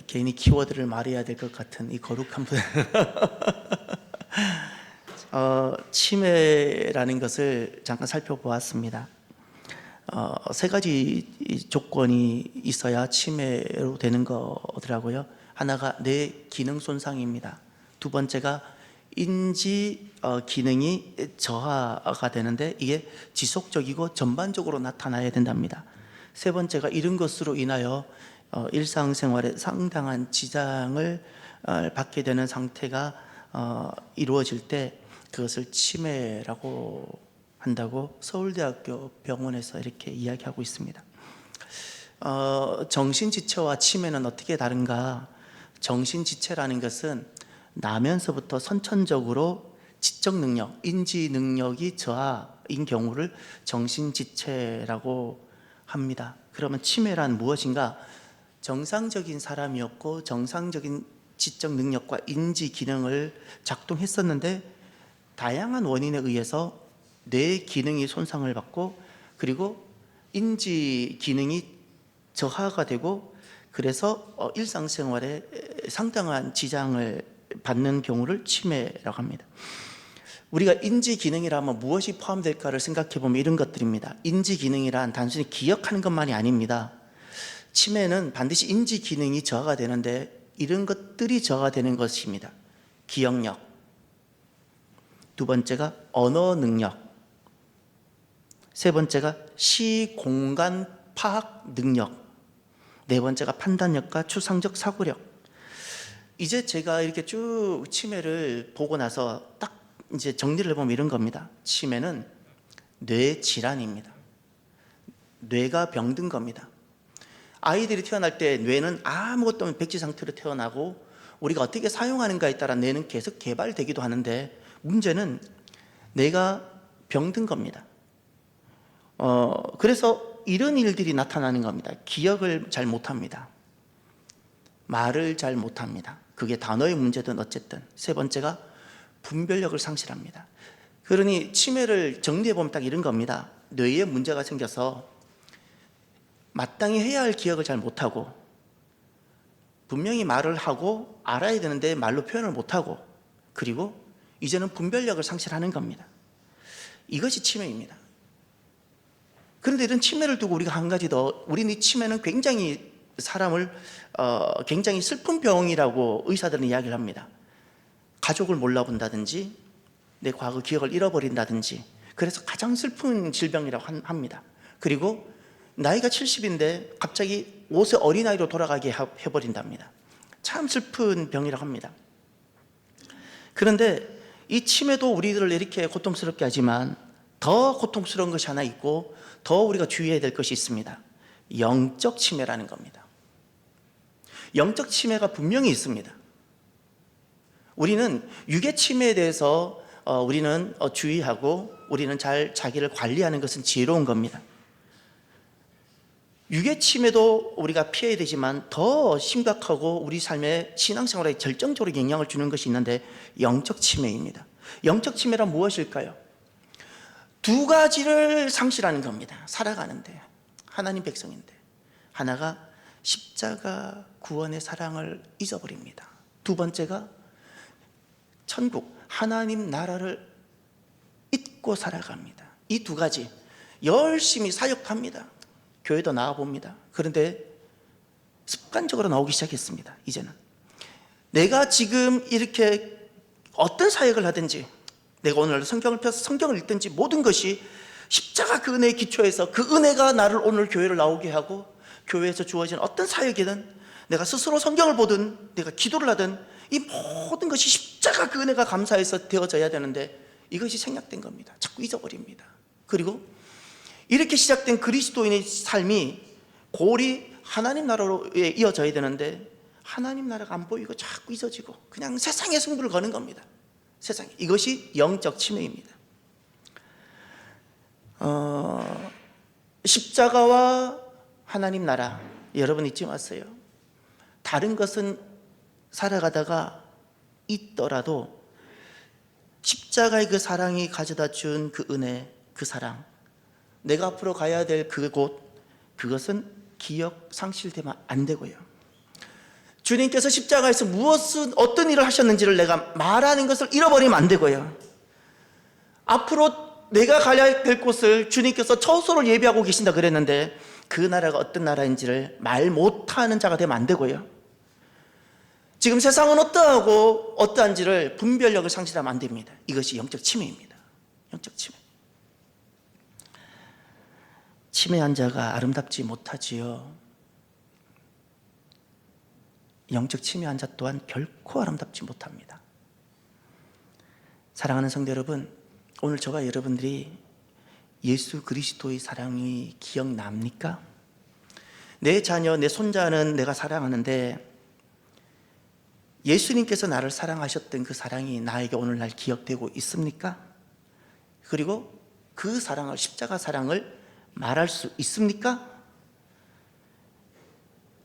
괜히 키워드를 말해야 될 것 같은 이 거룩한 분. 치매라는 것을 잠깐 살펴보았습니다. 세 가지 조건이 있어야 치매로 되는 거더라고요. 하나가 뇌 기능 손상입니다. 두 번째가 인지 기능이 저하가 되는데 이게 지속적이고 전반적으로 나타나야 된답니다. 세 번째가 이런 것으로 인하여 일상생활에 상당한 지장을 받게 되는 상태가 이루어질 때 그것을 치매라고 한다고 서울대학교 병원에서 이렇게 이야기하고 있습니다. 정신지체와 치매는 어떻게 다른가? 정신지체라는 것은 나면서부터 선천적으로 지적 능력, 인지 능력이 저하인 경우를 정신지체라고 합니다. 그러면 치매란 무엇인가? 정상적인 사람이었고 정상적인 지적 능력과 인지 기능을 작동했었는데 다양한 원인에 의해서 뇌 기능이 손상을 받고 그리고 인지 기능이 저하가 되고 그래서 일상생활에 상당한 지장을 받는 경우를 치매라고 합니다. 우리가 인지 기능이라면 무엇이 포함될까를 생각해 보면 이런 것들입니다. 인지 기능이란 단순히 기억하는 것만이 아닙니다. 치매는 반드시 인지 기능이 저하가 되는데 이런 것들이 저하가 되는 것입니다. 기억력, 두 번째가 언어 능력, 세 번째가 시, 공간 파악 능력, 네 번째가 판단력과 추상적 사고력. 이제 제가 이렇게 쭉 치매를 보고 나서 딱 이제 정리를 해보면 이런 겁니다. 치매는 뇌 질환입니다. 뇌가 병든 겁니다. 아이들이 태어날 때 뇌는 아무것도 없는 백지 상태로 태어나고 우리가 어떻게 사용하는가에 따라 뇌는 계속 개발되기도 하는데 문제는 뇌가 병든 겁니다. 그래서 이런 일들이 나타나는 겁니다. 기억을 잘 못합니다. 말을 잘 못합니다. 그게 단어의 문제든 어쨌든. 세 번째가 분별력을 상실합니다. 그러니 치매를 정리해보면 딱 이런 겁니다. 뇌에 문제가 생겨서 마땅히 해야 할 기억을 잘 못하고 분명히 말을 하고 알아야 되는데 말로 표현을 못하고 그리고 이제는 분별력을 상실하는 겁니다. 이것이 치매입니다. 그런데 이런 치매를 두고 우리가 한 가지 더, 우리는 이 치매는 굉장히 사람을 굉장히 슬픈 병이라고 의사들은 이야기를 합니다. 가족을 몰라본다든지 내 과거 기억을 잃어버린다든지 그래서 가장 슬픈 질병이라고 합니다. 그리고 나이가 70인데 갑자기 5세 어린아이로 돌아가게 해버린답니다. 참 슬픈 병이라고 합니다. 그런데 이 치매도 우리들을 이렇게 고통스럽게 하지만 더 고통스러운 것이 하나 있고 더 우리가 주의해야 될 것이 있습니다. 영적 치매라는 겁니다. 영적 치매가 분명히 있습니다. 우리는 육의 치매에 대해서 우리는 주의하고 우리는 잘 자기를 관리하는 것은 지혜로운 겁니다. 육의 치매도 우리가 피해야 되지만 더 심각하고 우리 삶의 신앙생활에 결정적으로 영향을 주는 것이 있는데 영적 치매입니다. 영적 치매란 무엇일까요? 두 가지를 상실하는 겁니다. 살아가는데 하나님 백성인데 하나가 십자가 구원의 사랑을 잊어버립니다. 두 번째가 천국 하나님 나라를 잊고 살아갑니다. 이 두 가지 열심히 사역합니다. 교회도 나와봅니다. 그런데 습관적으로 나오기 시작했습니다. 이제는 내가 지금 이렇게 어떤 사역을 하든지 내가 오늘 성경을 펴서 성경을 읽든지 모든 것이 십자가 그 은혜에 기초해서 그 은혜가 나를 오늘 교회를 나오게 하고 교회에서 주어진 어떤 사역이든 내가 스스로 성경을 보든 내가 기도를 하든 이 모든 것이 십자가 그 은혜가 감사해서 되어져야 되는데 이것이 생략된 겁니다. 자꾸 잊어버립니다. 그리고 이렇게 시작된 그리스도인의 삶이 골이 하나님 나라로 이어져야 되는데 하나님 나라가 안 보이고 자꾸 잊어지고 그냥 세상의 승부를 거는 겁니다. 세상에. 이것이 영적 치매입니다. 십자가와 하나님 나라 여러분 잊지 마세요. 다른 것은 살아가다가 있더라도 십자가의 그 사랑이 가져다 준 그 은혜, 그 사랑, 내가 앞으로 가야 될 그곳, 그것은 기억 상실되면 안 되고요. 주님께서 십자가에서 어떤 일을 하셨는지를 내가 말하는 것을 잃어버리면 안 되고요. 앞으로 내가 가야 될 곳을 주님께서 처소를 예비하고 계신다 그랬는데 그 나라가 어떤 나라인지를 말 못하는 자가 되면 안 되고요. 지금 세상은 어떠하고 어떠한지를 분별력을 상실하면 안 됩니다. 이것이 영적 치매입니다. 영적 치매. 치매한 자가 아름답지 못하지요. 영적 치매한 자 또한 결코 아름답지 못합니다. 사랑하는 성도 여러분, 오늘 저와 여러분들이 예수 그리스도의 사랑이 기억납니까? 내 자녀, 내 손자는 내가 사랑하는데 예수님께서 나를 사랑하셨던 그 사랑이 나에게 오늘날 기억되고 있습니까? 그리고 그 사랑을, 십자가 사랑을 말할 수 있습니까?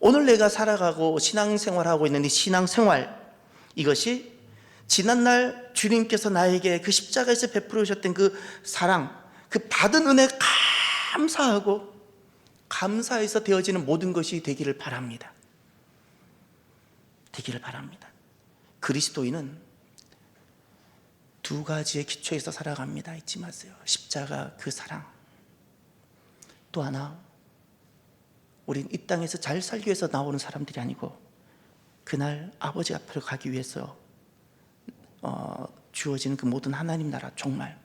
오늘 내가 살아가고 신앙생활하고 있는 이 신앙생활, 이것이 지난날 주님께서 나에게 그 십자가에서 베풀어 주셨던 그 사랑, 그 받은 은혜 감사하고 감사해서 되어지는 모든 것이 되기를 바랍니다. 되기를 바랍니다. 그리스도인은 두 가지의 기초에서 살아갑니다. 잊지 마세요. 십자가, 그 사랑. 또 하나, 우린 이 땅에서 잘 살기 위해서 나오는 사람들이 아니고 그날 아버지 앞으로 가기 위해서 주어지는 그 모든 하나님 나라 종말,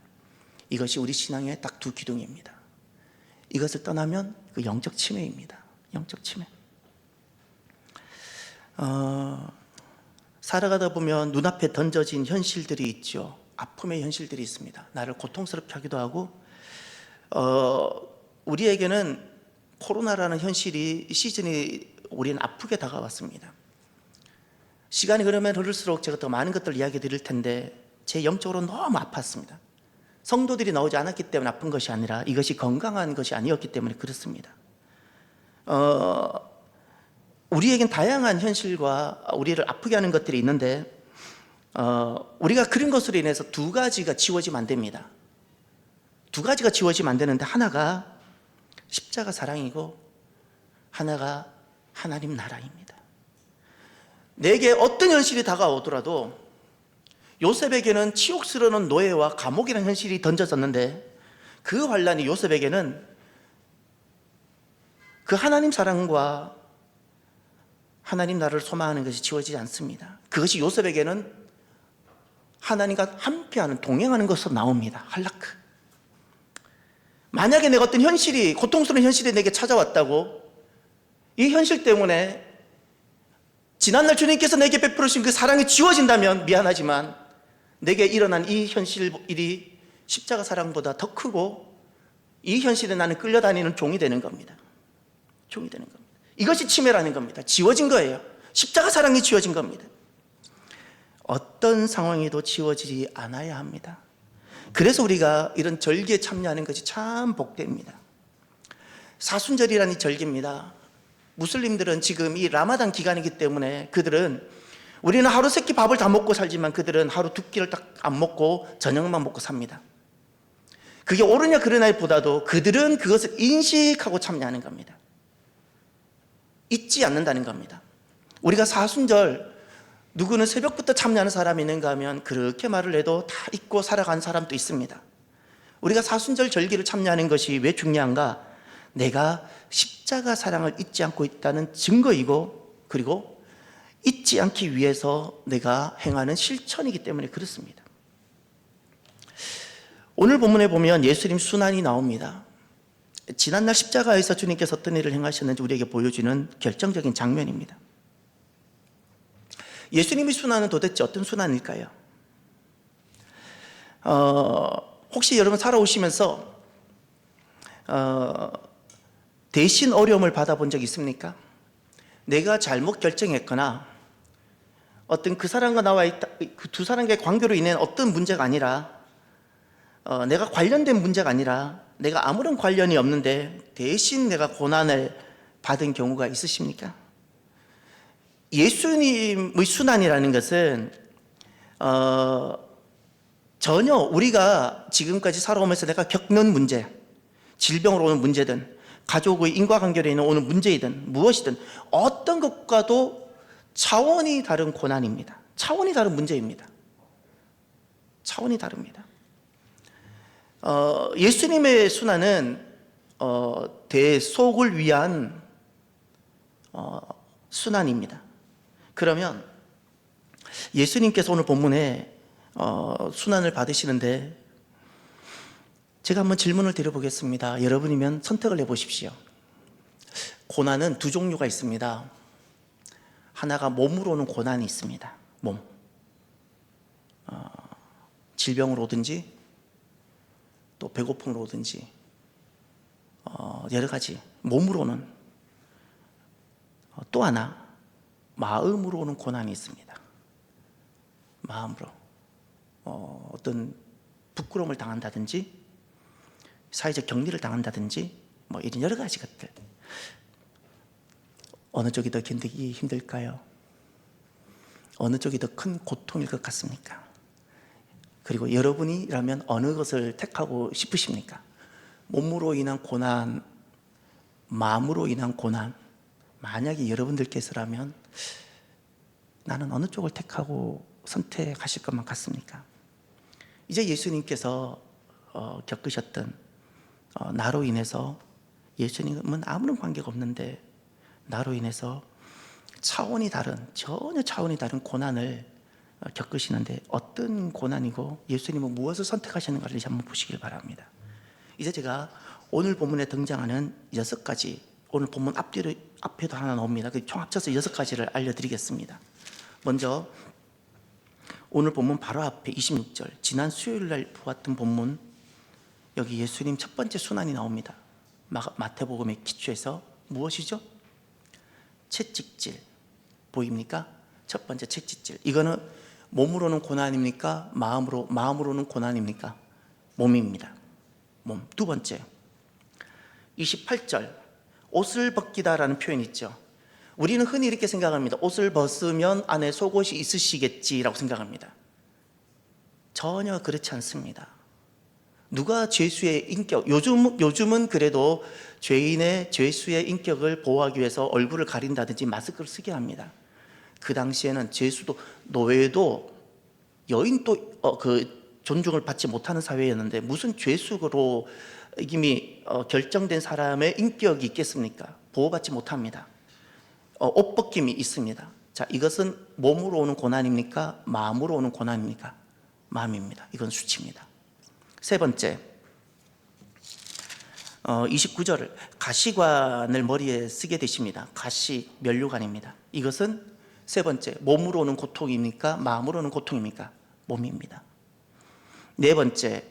이것이 우리 신앙의 딱 두 기둥입니다. 이것을 떠나면 그 영적 치매입니다. 영적 치매. 살아가다 보면 눈앞에 던져진 현실들이 있죠. 아픔의 현실들이 있습니다. 나를 고통스럽게 하기도 하고 우리에게는 코로나라는 시즌이 우리는 아프게 다가왔습니다. 시간이 흐를수록 제가 더 많은 것들을 이야기 드릴 텐데 제 영적으로 너무 아팠습니다. 성도들이 나오지 않았기 때문에 아픈 것이 아니라 이것이 건강한 것이 아니었기 때문에 그렇습니다. 우리에겐 다양한 현실과 우리를 아프게 하는 것들이 있는데 우리가 그런 것으로 인해서 두 가지가 지워지면 안 됩니다. 두 가지가 지워지면 안 되는데 하나가 십자가 사랑이고 하나가 하나님 나라입니다. 내게 어떤 현실이 다가오더라도 요셉에게는 치욕스러운 노예와 감옥이라는 현실이 던져졌는데 그 환란이 요셉에게는 그 하나님 사랑과 하나님 나라를 소망하는 것이 지워지지 않습니다. 그것이 요셉에게는 하나님과 함께하는, 동행하는 것으로 나옵니다. 할라크. 만약에 내가 어떤 현실이, 고통스러운 현실이 내게 찾아왔다고, 이 현실 때문에 지난날 주님께서 내게 베풀어 주신 그 사랑이 지워진다면 미안하지만 내게 일어난 이 현실 일이 십자가 사랑보다 더 크고 이 현실에 나는 끌려다니는 종이 되는 겁니다. 종이 되는 겁니다. 이것이 치매라는 겁니다. 지워진 거예요. 십자가 사랑이 지워진 겁니다. 어떤 상황에도 지워지지 않아야 합니다. 그래서 우리가 이런 절기에 참여하는 것이 참 복됩니다. 사순절이라는 이 절기입니다. 무슬림들은 지금 이 라마단 기간이기 때문에 그들은, 우리는 하루 세끼 밥을 다 먹고 살지만 그들은 하루 두 끼를 딱 안 먹고 저녁만 먹고 삽니다. 그게 옳으냐 그러냐에 보다도 그들은 그것을 인식하고 참여하는 겁니다. 잊지 않는다는 겁니다. 우리가 사순절, 누구는 새벽부터 참여하는 사람이 있는가 하면 그렇게 말을 해도 다 잊고 살아간 사람도 있습니다. 우리가 사순절 절기를 참여하는 것이 왜 중요한가? 내가 십자가 사랑을 잊지 않고 있다는 증거이고, 그리고 잊지 않기 위해서 내가 행하는 실천이기 때문에 그렇습니다. 오늘 본문에 보면 예수님 순환이 나옵니다. 지난날 십자가에서 주님께서 어떤 일을 행하셨는지 우리에게 보여주는 결정적인 장면입니다. 예수님의 순환은 도대체 어떤 순환일까요? 혹시 여러분 살아오시면서 대신 어려움을 받아본 적 있습니까? 내가 잘못 결정했거나 어떤 그 사람과 나와 있다, 그 두 사람과의 관계로 인한 어떤 문제가 아니라 내가 관련된 문제가 아니라 내가 아무런 관련이 없는데 대신 내가 고난을 받은 경우가 있으십니까? 예수님의 순환이라는 것은 전혀 우리가 지금까지 살아오면서 내가 겪는 문제, 질병으로 오는 문제든 가족의 인과관계로 인해 오는 문제이든 무엇이든 어떤 것과도 차원이 다른 고난입니다. 차원이 다른 문제입니다. 차원이 다릅니다. 예수님의 순환은 대속을 위한 순환입니다. 그러면 예수님께서 오늘 본문에 순환을 받으시는데 제가 한번 질문을 드려보겠습니다. 여러분이면 선택을 해보십시오. 고난은 두 종류가 있습니다. 하나가 몸으로 오는 고난이 있습니다. 몸. 질병으로 오든지 또 배고픔으로 오든지 여러 가지 몸으로 오는, 또 하나 마음으로 오는 고난이 있습니다. 마음으로 어떤 부끄러움을 당한다든지 사회적 격리를 당한다든지 뭐 이런 여러 가지 것들. 어느 쪽이 더 견디기 힘들까요? 어느 쪽이 더 큰 고통일 것 같습니까? 그리고 여러분이라면 어느 것을 택하고 싶으십니까? 몸으로 인한 고난, 마음으로 인한 고난. 만약에 여러분들께서라면 나는 어느 쪽을 택하고 선택하실 것만 같습니까? 이제 예수님께서 겪으셨던 나로 인해서, 예수님은 아무런 관계가 없는데 나로 인해서 차원이 다른, 전혀 차원이 다른 고난을 겪으시는데 어떤 고난이고 예수님은 무엇을 선택하시는가를 한번 보시길 바랍니다. 이제 제가 오늘 본문에 등장하는 6가지, 오늘 본문 앞에도 하나 나옵니다. 총 합쳐서 6가지를 알려드리겠습니다. 먼저 오늘 본문 바로 앞에 26절, 지난 수요일 날 보았던 본문, 여기 예수님 첫 번째 순환이 나옵니다. 마태복음의 기초에서 무엇이죠? 채찍질. 보입니까? 첫 번째 채찍질. 이거는 몸으로는 고난입니까? 마음으로는 고난입니까? 몸입니다. 몸. 두 번째 28절, 옷을 벗기다라는 표현이 있죠. 우리는 흔히 이렇게 생각합니다. 옷을 벗으면 안에 속옷이 있으시겠지라고 생각합니다. 전혀 그렇지 않습니다. 누가 죄수의 인격, 요즘은 그래도 죄인의 죄수의 인격을 보호하기 위해서 얼굴을 가린다든지 마스크를 쓰게 합니다. 그 당시에는 죄수도, 노예도, 여인도 존중을 받지 못하는 사회였는데 무슨 죄수로 이미 결정된 사람의 인격이 있겠습니까? 보호받지 못합니다. 옷 벗김이 있습니다. 자, 이것은 몸으로 오는 고난입니까? 마음으로 오는 고난입니까? 마음입니다. 이건 수치입니다. 세 번째, 29절을, 가시관을 머리에 쓰게 되십니다. 가시, 면류관입니다. 이것은 세 번째, 몸으로 오는 고통입니까? 마음으로 오는 고통입니까? 몸입니다. 네 번째,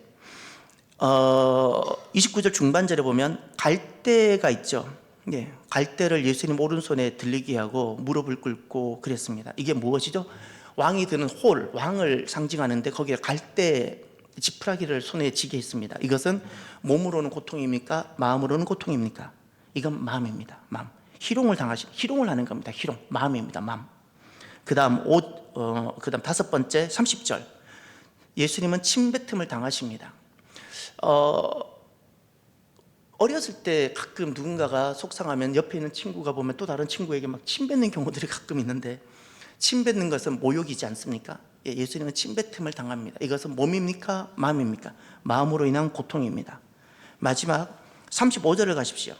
29절 중반절에 보면 갈대가 있죠. 네, 갈대를 예수님 오른손에 들리게 하고 무릎을 꿇고 그랬습니다. 이게 무엇이죠? 왕이 드는 홀, 왕을 상징하는데 거기에 갈대 지푸라기를 손에 쥐게 했습니다. 이것은 몸으로는 고통입니까? 마음으로는 고통입니까? 이건 마음입니다. 마음. 희롱을 하는 겁니다. 희롱. 마음입니다. 마음. 그다음 다섯 번째 30절. 예수님은 침뱉음을 당하십니다. 어렸을 때 가끔 누군가가 속상하면 옆에 있는 친구가 보면 또 다른 친구에게 막 침뱉는 경우들이 가끔 있는데, 침뱉는 것은 모욕이지 않습니까? 예수님은 침뱉음을 당합니다. 이것은 몸입니까? 마음입니까? 마음으로 인한 고통입니다. 마지막 35절을 가십시오.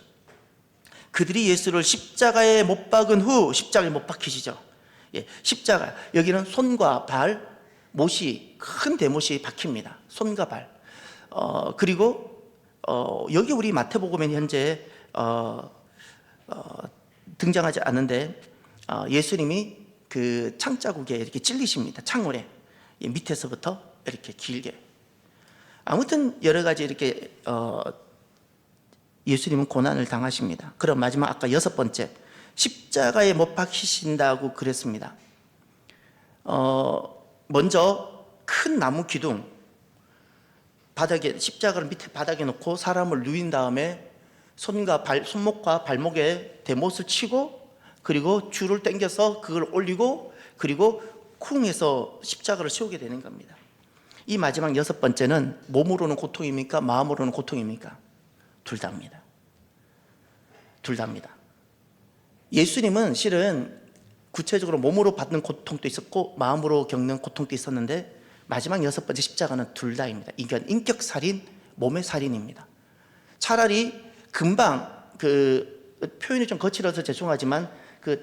그들이 예수를 십자가에 못 박은 후, 십자가에 못 박히시죠. 십자가, 여기는 손과 발, 못이, 큰 대못이 박힙니다. 손과 발. 그리고 여기 우리 마태복음에 현재 등장하지 않는데, 예수님이 그 창자국에 이렇게 찔리십니다. 창문에 밑에서부터 이렇게 길게. 아무튼 여러 가지 이렇게 예수님은 고난을 당하십니다. 그럼 마지막 아까 6번째, 십자가에 못 박히신다고 그랬습니다. 먼저 큰 나무 기둥 바닥에, 십자가를 밑에 바닥에 놓고 사람을 누인 다음에 손목과 발목에 대못을 치고, 그리고 줄을 당겨서 그걸 올리고, 그리고 쿵 해서 십자가를 세우게 되는 겁니다. 이 마지막 6번째는 몸으로는 고통입니까? 마음으로는 고통입니까? 둘 다입니다. 둘 다입니다. 예수님은 실은 구체적으로 몸으로 받는 고통도 있었고 마음으로 겪는 고통도 있었는데 마지막 6번째 십자가는 둘 다입니다. 이건 인격 살인, 몸의 살인입니다. 차라리 금방 표현이 좀 거칠어서 죄송하지만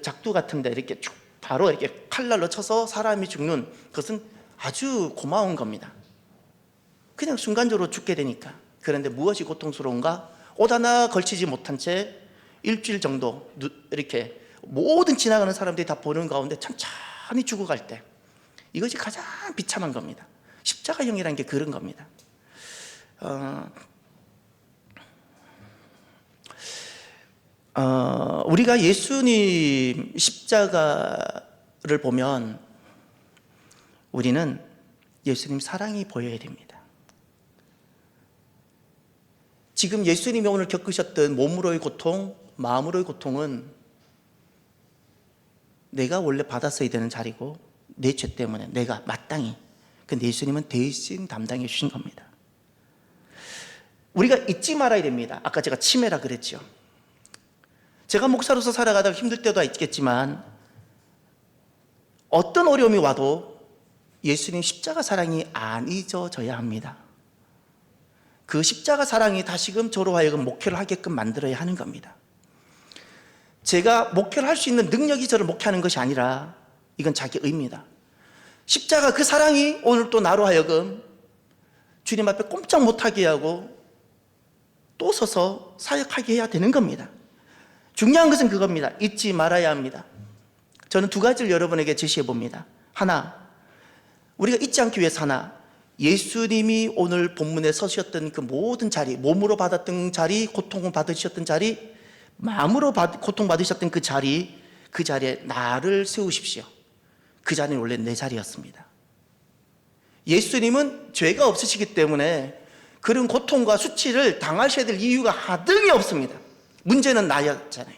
작두 같은데 이렇게 쭉 바로 이렇게 칼날로 쳐서 사람이 죽는 것은 아주 고마운 겁니다. 그냥 순간적으로 죽게 되니까. 그런데 무엇이 고통스러운가? 옷 하나 걸치지 못한 채 일주일 정도 이렇게 모든 지나가는 사람들이 다 보는 가운데 천천히 죽어갈 때, 이것이 가장 비참한 겁니다. 십자가형이라는 게 그런 겁니다. 우리가 예수님 십자가를 보면 우리는 예수님 사랑이 보여야 됩니다. 지금 예수님이 오늘 겪으셨던 몸으로의 고통, 마음으로의 고통은 내가 원래 받았어야 되는 자리고 내 죄 때문에 내가 마땅히, 근데 예수님은 대신 담당해 주신 겁니다. 우리가 잊지 말아야 됩니다. 아까 제가 치매라 그랬죠. 제가 목사로서 살아가다가 힘들 때도 있겠지만 어떤 어려움이 와도 예수님 십자가 사랑이 안 잊어져야 합니다. 그 십자가 사랑이 다시금 저로 하여금 목회를 하게끔 만들어야 하는 겁니다. 제가 목회를 할 수 있는 능력이 저를 목회하는 것이 아니라 이건 자기 의입니다. 십자가 그 사랑이 오늘 또 나로 하여금 주님 앞에 꼼짝 못하게 하고 또 서서 사역하게 해야 되는 겁니다. 중요한 것은 그겁니다. 잊지 말아야 합니다. 저는 두 가지를 여러분에게 제시해 봅니다. 하나, 우리가 잊지 않기 위해서 하나, 예수님이 오늘 본문에 서셨던 그 모든 자리, 몸으로 받았던 자리, 고통을 받으셨던 자리, 마음으로 고통받으셨던 그 자리에 나를 세우십시오. 그 자리는 원래 내 자리였습니다. 예수님은 죄가 없으시기 때문에 그런 고통과 수치를 당하셔야 될 이유가 하등이 없습니다. 문제는 나였잖아요.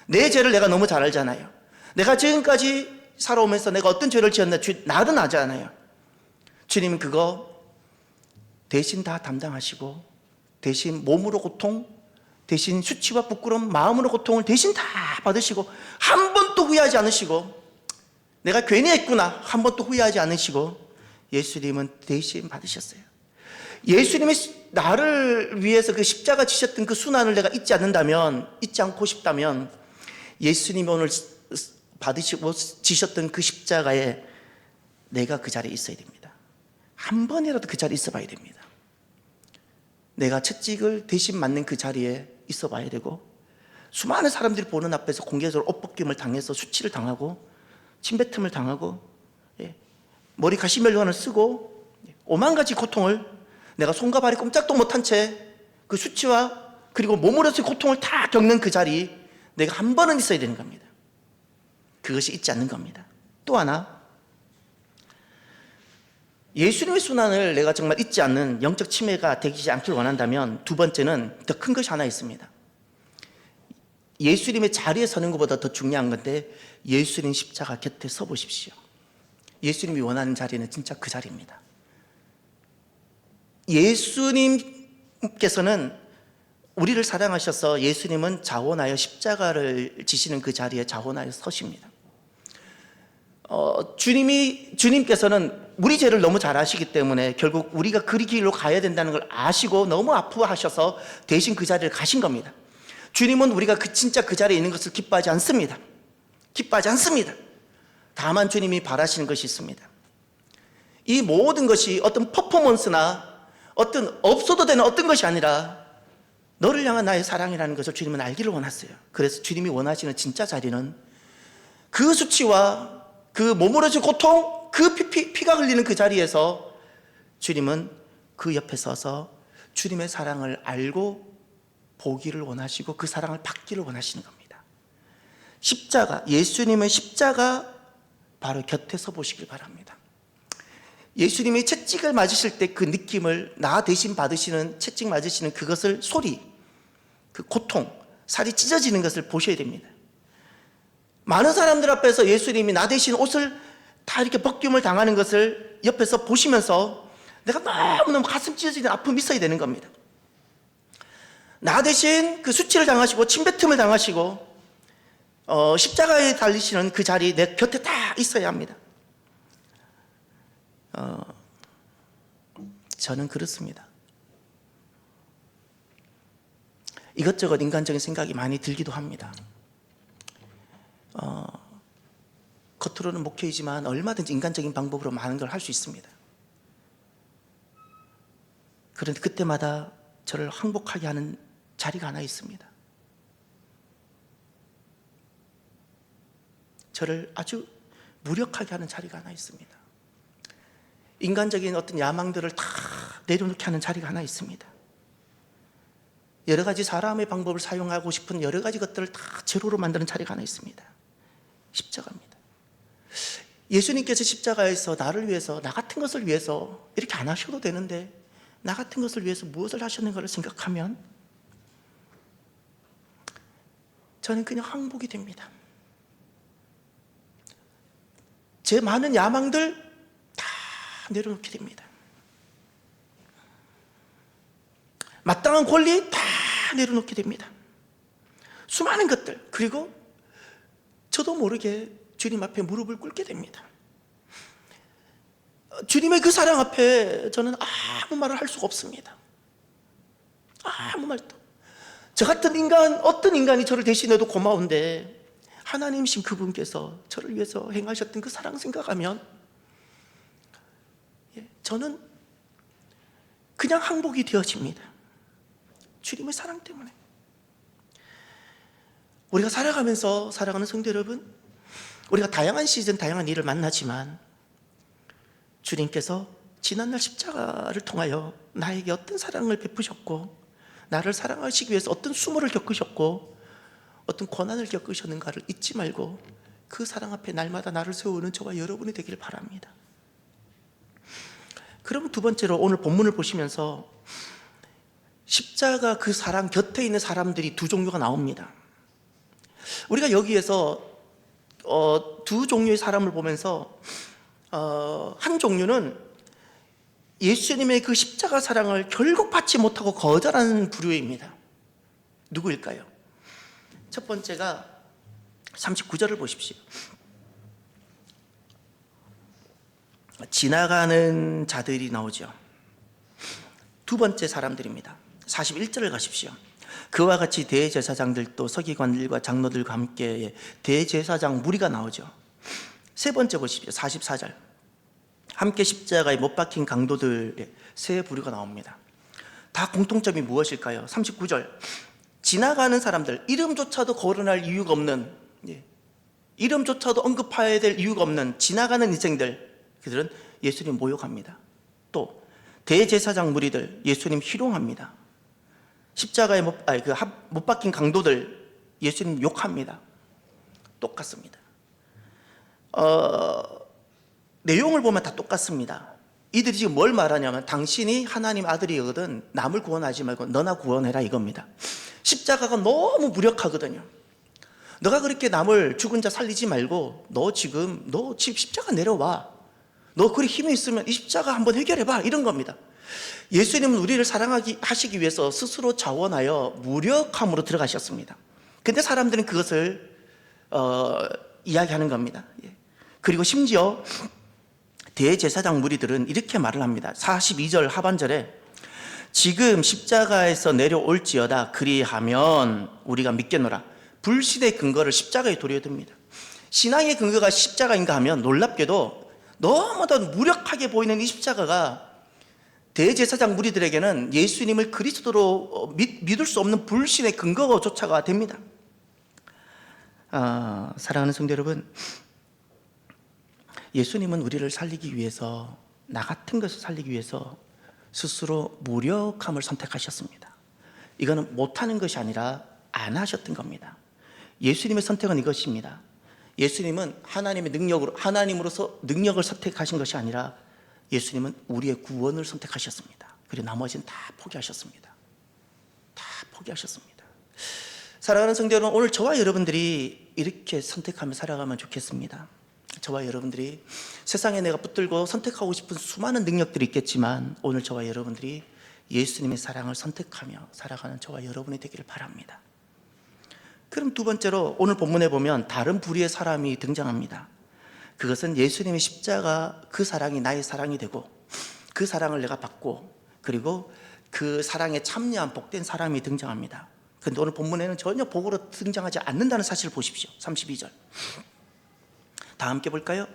내 죄를 내가 너무 잘 알잖아요. 내가 지금까지 살아오면서 내가 어떤 죄를 지었나 나도 아잖아요. 주님은 그거 대신 다 담당하시고 대신 몸으로 고통, 대신 수치와 부끄러움, 마음으로 고통을 대신 다 받으시고 한 번도 후회하지 않으시고 내가 괜히 했구나 한 번도 후회하지 않으시고 예수님은 대신 받으셨어요. 예수님이 나를 위해서 그 십자가 지셨던 그 순환을 내가 잊지 않고 싶다면 예수님이 오늘 받으시고 지셨던 그 십자가에 내가 그 자리에 있어야 됩니다. 한 번이라도 그 자리에 있어 봐야 됩니다. 내가 채찍을 대신 맞는 그 자리에 있어 봐야 되고, 수많은 사람들이 보는 앞에서 공개적으로 옷벗김을 당해서 수치를 당하고 침뱉음을 당하고 머리 가시멜로wan을 쓰고 오만 가지 고통을 내가 손과 발이 꼼짝도 못한 채 그 수치와 그리고 몸으로서의 고통을 다 겪는 그 자리, 내가 한 번은 있어야 되는 겁니다. 그것이 있지 않는 겁니다. 또 하나, 예수님의 순환을 내가 정말 잊지 않는 영적 치매가 되지 않길 원한다면 두 번째는 더 큰 것이 하나 있습니다. 예수님의 자리에 서는 것보다 더 중요한 건데 예수님 십자가 곁에 서 보십시오. 예수님이 원하는 자리는 진짜 그 자리입니다. 예수님께서는 우리를 사랑하셔서 예수님은 자원하여 십자가를 지시는 그 자리에 자원하여 서십니다. 주님께서는 우리 죄를 너무 잘 아시기 때문에 결국 우리가 그 길로 가야 된다는 걸 아시고 너무 아프하셔서 대신 그 자리를 가신 겁니다. 주님은 우리가 진짜 그 자리에 있는 것을 기뻐하지 않습니다. 다만 주님이 바라시는 것이 있습니다. 이 모든 것이 어떤 퍼포먼스나 어떤 없어도 되는 어떤 것이 아니라 너를 향한 나의 사랑이라는 것을 주님은 알기를 원하세요. 그래서 주님이 원하시는 진짜 자리는 그 수치와 그 몸으로의 고통, 그 피가 흘리는 그 자리에서 주님은 그 옆에 서서 주님의 사랑을 알고 보기를 원하시고 그 사랑을 받기를 원하시는 겁니다. 십자가, 예수님의 십자가 바로 곁에 서 보시길 바랍니다. 예수님이 채찍을 맞으실 때 그 느낌을, 나 대신 받으시는 채찍 맞으시는 그것을, 소리, 그 고통, 살이 찢어지는 것을 보셔야 됩니다. 많은 사람들 앞에서 예수님이 나 대신 옷을 다 이렇게 벗김을 당하는 것을 옆에서 보시면서 내가 너무너무 가슴 찢어지는 아픔이 있어야 되는 겁니다. 나 대신 그 수치를 당하시고 침뱉음을 당하시고 십자가에 달리시는 그 자리 내 곁에 다 있어야 합니다. 저는 그렇습니다. 이것저것 인간적인 생각이 많이 들기도 합니다. 겉으로는 목회이지만 얼마든지 인간적인 방법으로 많은 걸 할 수 있습니다. 그런데 그때마다 저를 항복하게 하는 자리가 하나 있습니다. 저를 아주 무력하게 하는 자리가 하나 있습니다. 인간적인 어떤 야망들을 다 내려놓게 하는 자리가 하나 있습니다. 여러 가지 사람의 방법을 사용하고 싶은 여러 가지 것들을 다 제로로 만드는 자리가 하나 있습니다. 십자가입니다. 예수님께서 십자가에서 나를 위해서, 나 같은 것을 위해서 이렇게 안 하셔도 되는데 나 같은 것을 위해서 무엇을 하셨는가를 생각하면 저는 그냥 항복이 됩니다. 제 많은 야망들 다 내려놓게 됩니다. 마땅한 권리 다 내려놓게 됩니다. 수많은 것들, 그리고 저도 모르게 주님 앞에 무릎을 꿇게 됩니다. 주님의 그 사랑 앞에 저는 아무 말을 할 수가 없습니다. 아무 말도. 저 같은 인간, 어떤 인간이 저를 대신해도 고마운데 하나님이신 그분께서 저를 위해서 행하셨던 그 사랑 생각하면 저는 그냥 항복이 되어집니다. 주님의 사랑 때문에. 우리가 살아가면서 사랑하는 성도 여러분, 우리가 다양한 시즌, 다양한 일을 만나지만 주님께서 지난날 십자가를 통하여 나에게 어떤 사랑을 베푸셨고 나를 사랑하시기 위해서 어떤 수모를 겪으셨고 어떤 고난을 겪으셨는가를 잊지 말고 그 사랑 앞에 날마다 나를 세우는 저와 여러분이 되길 바랍니다. 그럼 두 번째로 오늘 본문을 보시면서 십자가 그 사랑 곁에 있는 사람들이 두 종류가 나옵니다. 우리가 여기에서 두 종류의 사람을 보면서 한 종류는 예수님의 그 십자가 사랑을 결국 받지 못하고 거절하는 부류입니다. 누구일까요? 첫 번째가 39절을 보십시오. 지나가는 자들이 나오죠. 두 번째 사람들입니다. 41절을 가십시오. 그와 같이 대제사장들도 서기관들과 장로들과 함께 대제사장 무리가 나오죠. 세 번째 보십시오. 44절. 함께 십자가에 못 박힌 강도들의 세 부류가 나옵니다. 다 공통점이 무엇일까요? 39절. 지나가는 사람들, 이름조차도 거론할 이유가 없는, 이름조차도 언급해야 될 이유가 없는 지나가는 인생들, 그들은 예수님 모욕합니다. 또 대제사장 무리들, 예수님 희롱합니다. 십자가에 못 박힌 강도들, 예수님 욕합니다. 똑같습니다. 내용을 보면 다 똑같습니다. 이들이 지금 뭘 말하냐면 당신이 하나님 아들이거든 남을 구원하지 말고 너나 구원해라 이겁니다. 십자가가 너무 무력하거든요. 너가 그렇게 남을 죽은 자 살리지 말고 너 지금 십자가 내려와. 너 그리 힘이 있으면 이 십자가 한번 해결해봐 이런 겁니다. 예수님은 우리를 사랑하시기 위해서 스스로 자원하여 무력함으로 들어가셨습니다. 근데 사람들은 그것을 이야기하는 겁니다. 그리고 심지어 대제사장 무리들은 이렇게 말을 합니다. 42절 하반절에 지금 십자가에서 내려올지어다 그리하면 우리가 믿겠노라. 불신의 근거를 십자가에 도려듭니다. 신앙의 근거가 십자가인가 하면 놀랍게도 너무도 무력하게 보이는 이 십자가가 대제사장 무리들에게는 예수님을 그리스도로 믿을 수 없는 불신의 근거조차가 됩니다. 사랑하는 성도 여러분, 예수님은 우리를 살리기 위해서, 나 같은 것을 살리기 위해서 스스로 무력함을 선택하셨습니다. 이거는 못하는 것이 아니라 안 하셨던 겁니다. 예수님의 선택은 이것입니다. 예수님은 하나님의 능력으로, 하나님으로서 능력을 선택하신 것이 아니라 예수님은 우리의 구원을 선택하셨습니다. 그리고 나머지는 다 포기하셨습니다. 다 포기하셨습니다. 사랑하는 성도 여러분, 오늘 저와 여러분들이 이렇게 선택하며 살아가면 좋겠습니다. 저와 여러분들이 세상에 내가 붙들고 선택하고 싶은 수많은 능력들이 있겠지만 오늘 저와 여러분들이 예수님의 사랑을 선택하며 살아가는 저와 여러분이 되기를 바랍니다. 그럼 두 번째로 오늘 본문에 보면 다른 부류의 사람이 등장합니다. 그것은 예수님의 십자가, 그 사랑이 나의 사랑이 되고 그 사랑을 내가 받고 그리고 그 사랑에 참여한 복된 사람이 등장합니다. 그런데 오늘 본문에는 전혀 복으로 등장하지 않는다는 사실을 보십시오. 32절 다 함께 볼까요?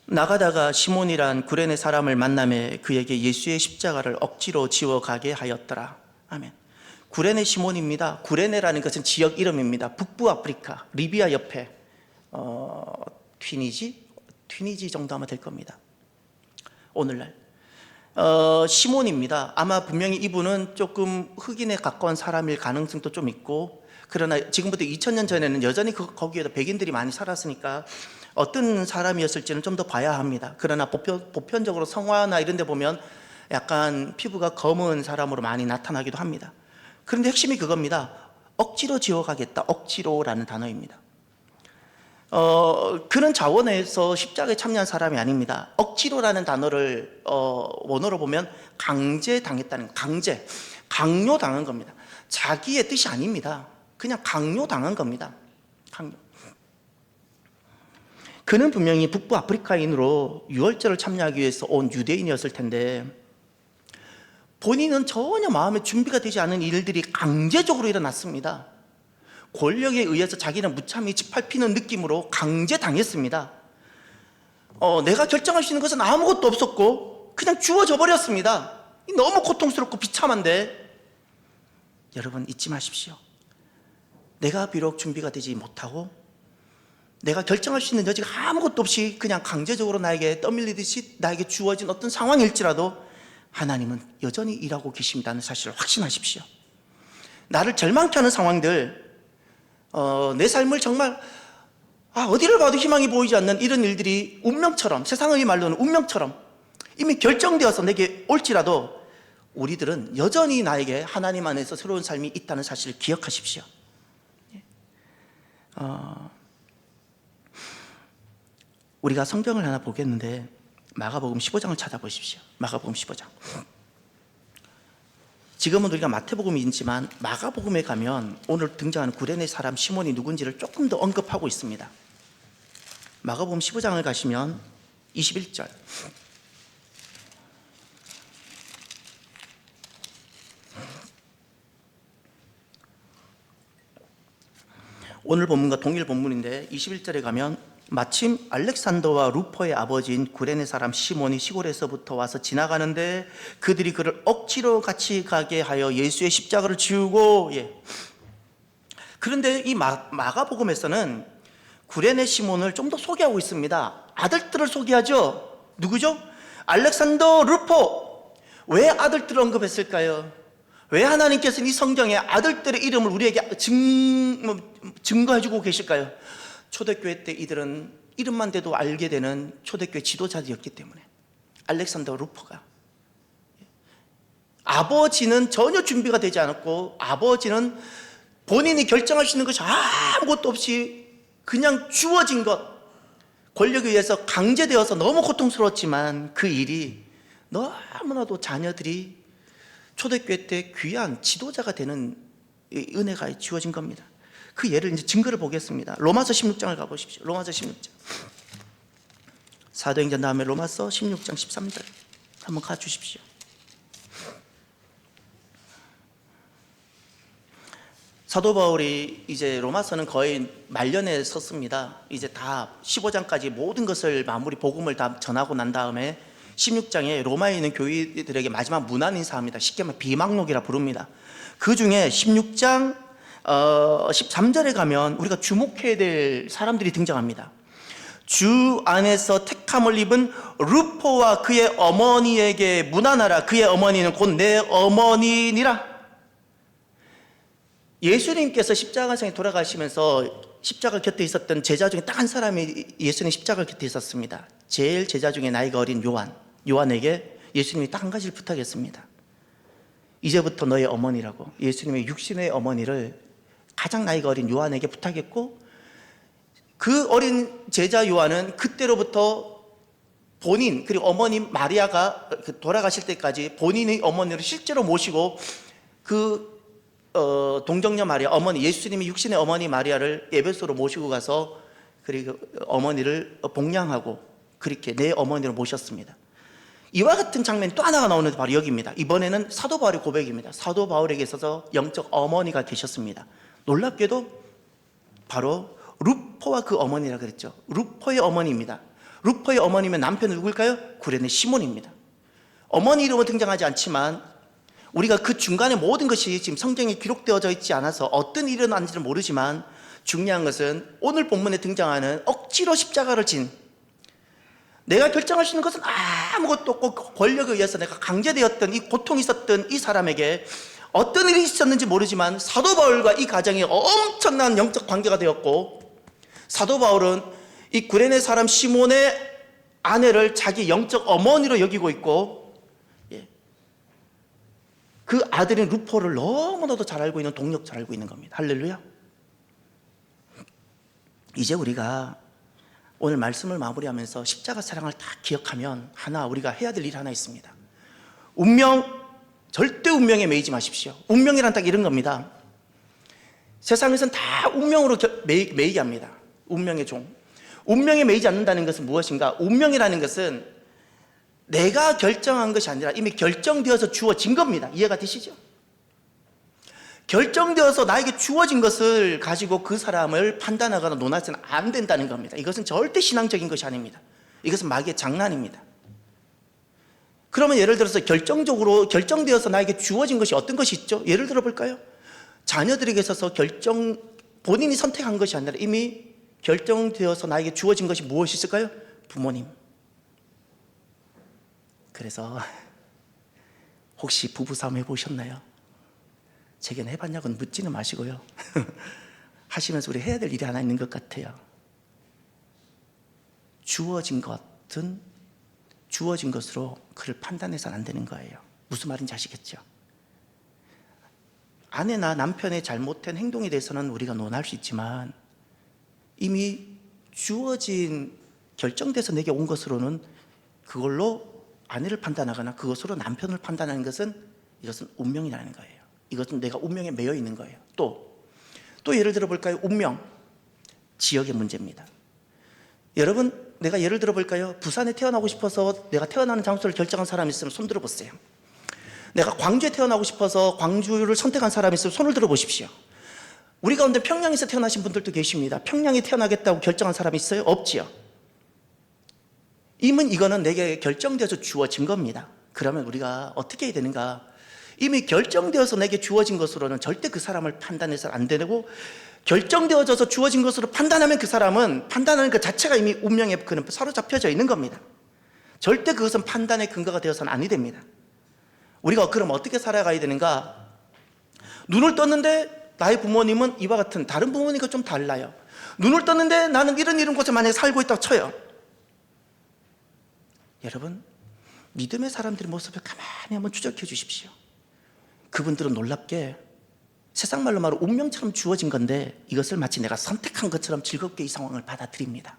나가다가 시몬이란 구레네 사람을 만나매 그에게 예수의 십자가를 억지로 지워가게 하였더라. 아멘. 구레네 시몬입니다. 구레네라는 것은 지역 이름입니다. 북부 아프리카 리비아 옆에 튀니지 정도 아마 될 겁니다. 오늘날 시몬입니다. 아마 분명히 이분은 조금 흑인에 가까운 사람일 가능성도 좀 있고, 그러나 지금부터 2000년 전에는 여전히 거기에도 백인들이 많이 살았으니까 어떤 사람이었을지는 좀 더 봐야 합니다. 그러나 보편적으로 성화나 이런 데 보면 약간 피부가 검은 사람으로 많이 나타나기도 합니다. 그런데 핵심이 그겁니다. 억지로 지워가겠다. 억지로라는 단어입니다. 그런 자원에서 십자가에 참여한 사람이 아닙니다. 억지로라는 단어를 원어로 보면 강제당했다는, 강요당한 겁니다. 자기의 뜻이 아닙니다. 그냥 강요당한 겁니다. 강요. 그는 분명히 북부 아프리카인으로 유월절을 참여하기 위해서 온 유대인이었을 텐데 본인은 전혀 마음에 준비가 되지 않은 일들이 강제적으로 일어났습니다. 권력에 의해서 자기는 무참히 짓밟히는 느낌으로 강제당했습니다. 내가 결정할 수 있는 것은 아무것도 없었고 그냥 주어져 버렸습니다. 너무 고통스럽고 비참한데, 여러분 잊지 마십시오. 내가 비록 준비가 되지 못하고 내가 결정할 수 있는 여지가 아무것도 없이 그냥 강제적으로 나에게 떠밀리듯이 나에게 주어진 어떤 상황일지라도 하나님은 여전히 일하고 계신다는 사실을 확신하십시오. 나를 절망케 하는 상황들, 내 삶을 정말 어디를 봐도 희망이 보이지 않는 이런 일들이 운명처럼, 세상의 말로는 운명처럼 이미 결정되어서 내게 올지라도 우리들은 여전히 나에게 하나님 안에서 새로운 삶이 있다는 사실을 기억하십시오. 우리가 성경을 하나 보겠는데 마가복음 15장을 찾아보십시오. 마가복음 15장. 지금은 우리가 마태복음이 있지만 마가복음에 가면 오늘 등장하는 구레네 사람 시몬이 누군지를 조금 더 언급하고 있습니다. 마가복음 15장을 가시면 21절. 오늘 본문과 동일 본문인데 21절에 가면 마침 알렉산더와 루포의 아버지인 구레네 사람 시몬이 시골에서부터 와서 지나가는데 그들이 그를 억지로 같이 가게 하여 예수의 십자가를 지우고, 그런데 이 마가복음에서는 구레네 시몬을 좀 더 소개하고 있습니다. 아들들을 소개하죠. 누구죠? 알렉산더, 루포. 왜 아들들을 언급했을까요? 왜 하나님께서는 이 성경에 아들들의 이름을 우리에게 증거해주고 계실까요? 초대교회 때 이들은 이름만 대도 알게 되는 초대교회 지도자들이었기 때문에. 알렉산더 루포가, 아버지는 전혀 준비가 되지 않았고 아버지는 본인이 결정할 수 있는 것이 아무것도 없이 그냥 주어진 것, 권력에 의해서 강제되어서 너무 고통스러웠지만 그 일이 너무나도 자녀들이 초대교회 때 귀한 지도자가 되는 은혜가 주어진 겁니다. 그 예를 이제 증거를 보겠습니다. 로마서 16장을 가보십시오. 로마서 16장. 사도행전 다음에 로마서 16장 13절 한번 가주십시오. 사도 바울이 이제 로마서는 거의 말년에 썼습니다. 이제 다 15장까지 모든 것을 마무리, 복음을 다 전하고 난 다음에 16장에 로마에 있는 교회들에게 마지막 문안 인사합니다. 쉽게 말하면 비망록이라 부릅니다. 그 중에 16장 13절에 가면 우리가 주목해야 될 사람들이 등장합니다. 주 안에서 택함을 입은 루포와 그의 어머니에게 문안하라. 그의 어머니는 곧 내 어머니니라. 예수님께서 십자가상에 돌아가시면서 십자가 곁에 있었던 제자 중에 딱 한 사람이 예수님 십자가 곁에 있었습니다. 제일 제자 중에 나이가 어린 요한에게 예수님이 딱 한 가지를 부탁했습니다. 이제부터 너의 어머니라고. 예수님의 육신의 어머니를 가장 나이가 어린 요한에게 부탁했고, 그 어린 제자 요한은 그때로부터 본인 그리고 어머니 마리아가 돌아가실 때까지 본인의 어머니를 실제로 모시고 그 동정녀 마리아 어머니, 예수님이 육신의 어머니 마리아를 에베소로 모시고 가서 그리고 어머니를 복양하고 그렇게 내 어머니로 모셨습니다. 이와 같은 장면이 또 하나가 나오는데 바로 여기입니다. 이번에는 사도 바울의 고백입니다. 사도 바울에게 있어서 영적 어머니가 계셨습니다. 놀랍게도 바로 루포와 그 어머니라 그랬죠. 루포의 어머니입니다. 루포의 어머니면 남편은 누굴까요? 구레네 시몬입니다. 어머니 이름은 등장하지 않지만 우리가 그 중간에 모든 것이 지금 성경에 기록되어져 있지 않아서 어떤 일이 일어났는지는 모르지만 중요한 것은 오늘 본문에 등장하는 억지로 십자가를 진, 내가 결정할 수 있는 것은 아무것도 없고 권력에 의해서 내가 강제되었던 이 고통이 있었던 이 사람에게 어떤 일이 있었는지 모르지만 사도 바울과 이 가정이 엄청난 영적 관계가 되었고, 사도 바울은 이 구레네 사람 시몬의 아내를 자기 영적 어머니로 여기고 있고, 그 아들인 루포를 너무나도 잘 알고 있는, 동력 잘 알고 있는 겁니다. 할렐루야. 이제 우리가 오늘 말씀을 마무리하면서 십자가 사랑을 다 기억하면 우리가 해야 될 일이 하나 있습니다. 절대 운명에 매이지 마십시오. 운명이란 딱 이런 겁니다. 세상에서는 다 운명으로 매이게 합니다. 운명의 종. 운명에 매이지 않는다는 것은 무엇인가? 운명이라는 것은 내가 결정한 것이 아니라 이미 결정되어서 주어진 겁니다. 이해가 되시죠? 결정되어서 나에게 주어진 것을 가지고 그 사람을 판단하거나 논하지는 안 된다는 겁니다. 이것은 절대 신앙적인 것이 아닙니다. 이것은 마귀의 장난입니다. 그러면 예를 들어서 결정적으로 결정되어서 나에게 주어진 것이 어떤 것이 있죠? 예를 들어 볼까요? 자녀들에게 있어서 본인이 선택한 것이 아니라 이미 결정되어서 나에게 주어진 것이 무엇이 있을까요? 부모님. 그래서 혹시 부부싸움 해보셨나요? 제겐 해봤냐고는 묻지는 마시고요. 하시면서 우리 해야 될 일이 하나 있는 것 같아요. 주어진 것은 주어진 것으로 그를 판단해서는 안 되는 거예요. 무슨 말인지 아시겠죠? 아내나 남편의 잘못된 행동에 대해서는 우리가 논할 수 있지만 이미 주어진, 결정돼서 내게 온 것으로는 그걸로 아내를 판단하거나 그것으로 남편을 판단하는 것은 이것은 운명이라는 거예요. 이것은 내가 운명에 매여 있는 거예요. 또 예를 들어 볼까요? 운명, 지역의 문제입니다. 여러분, 내가 예를 들어 볼까요? 부산에 태어나고 싶어서 내가 태어나는 장소를 결정한 사람이 있으면 손 들어 보세요. 내가 광주에 태어나고 싶어서 광주를 선택한 사람이 있으면 손을 들어 보십시오. 우리 가운데 평양에서 태어나신 분들도 계십니다. 평양에 태어나겠다고 결정한 사람이 있어요? 없지요. 이거는 내게 결정되어서 주어진 겁니다. 그러면 우리가 어떻게 해야 되는가? 이미 결정되어서 내게 주어진 것으로는 절대 그 사람을 판단해서는 안 되고, 결정되어져서 주어진 것으로 판단하면 그 사람은, 판단하는 그 자체가 이미 운명에 그는 사로잡혀져 있는 겁니다. 절대 그것은 판단의 근거가 되어서는 아니 됩니다. 우리가 그럼 어떻게 살아가야 되는가? 눈을 떴는데 나의 부모님은 이와 같은, 다른 부모님과 좀 달라요. 눈을 떴는데 나는 이런 곳에 만약에 살고 있다고 쳐요. 여러분, 믿음의 사람들의 모습을 가만히 한번 추적해 주십시오. 그분들은 놀랍게 세상 말로 말하면 운명처럼 주어진 건데 이것을 마치 내가 선택한 것처럼 즐겁게 이 상황을 받아들입니다.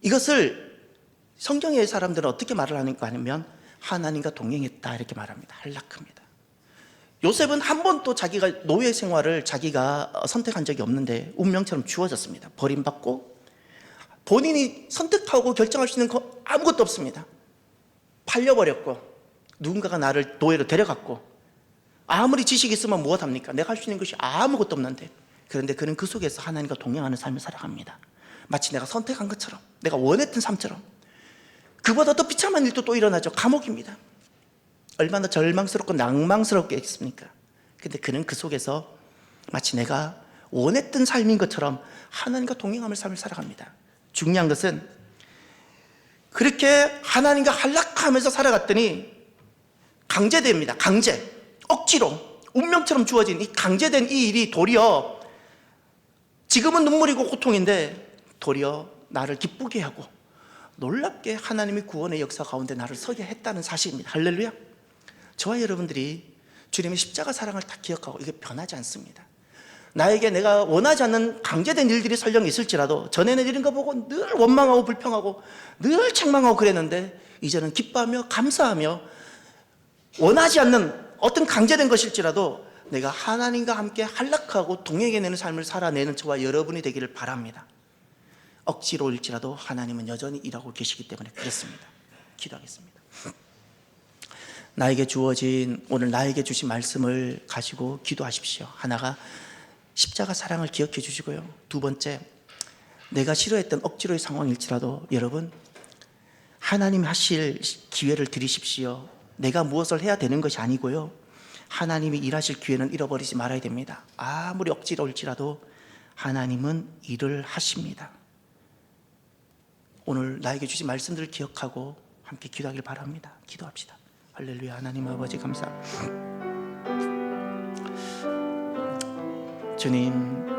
이것을 성경의 사람들은 어떻게 말을 하는가 하면 하나님과 동행했다 이렇게 말합니다. 한락합니다. 요셉은 한 번도 자기가 노예 생활을 자기가 선택한 적이 없는데 운명처럼 주어졌습니다. 버림받고 본인이 선택하고 결정할 수 있는 거 아무것도 없습니다. 팔려버렸고 누군가가 나를 노예로 데려갔고, 아무리 지식이 있으면 무엇합니까? 내가 할 수 있는 것이 아무것도 없는데, 그런데 그는 그 속에서 하나님과 동행하는 삶을 살아갑니다. 마치 내가 선택한 것처럼, 내가 원했던 삶처럼. 그보다 더 비참한 일도 또 일어나죠. 감옥입니다. 얼마나 절망스럽고 낭망스럽겠습니까? 근데 그는 그 속에서 마치 내가 원했던 삶인 것처럼 하나님과 동행하는 삶을 살아갑니다. 중요한 것은 그렇게 하나님과 한락하면서 살아갔더니 강제됩니다. 억지로 운명처럼 주어진 이 강제된 이 일이 도리어 지금은 눈물이고 고통인데 도리어 나를 기쁘게 하고 놀랍게 하나님의 구원의 역사 가운데 나를 서게 했다는 사실입니다. 할렐루야. 저와 여러분들이 주님의 십자가 사랑을 다 기억하고 이게 변하지 않습니다. 나에게 내가 원하지 않는 강제된 일들이 설령 있을지라도 전에는 이런 거 보고 늘 원망하고 불평하고 늘 책망하고 그랬는데 이제는 기뻐하며 감사하며 원하지 않는 어떤 강제된 것일지라도 내가 하나님과 함께 한락하고 동행해내는 삶을 살아내는 저와 여러분이 되기를 바랍니다. 억지로 올지라도 하나님은 여전히 일하고 계시기 때문에 그렇습니다. 기도하겠습니다. 오늘 나에게 주신 말씀을 가지고 기도하십시오. 하나가 십자가 사랑을 기억해 주시고요. 두 번째, 내가 싫어했던 억지로의 상황일지라도 여러분 하나님이 하실 기회를 드리십시오. 내가 무엇을 해야 되는 것이 아니고요, 하나님이 일하실 기회는 잃어버리지 말아야 됩니다. 아무리 억지로 올지라도 하나님은 일을 하십니다. 오늘 나에게 주신 말씀들을 기억하고 함께 기도하길 바랍니다. 기도합시다. 할렐루야. 하나님 아버지 감사합니다. 주님,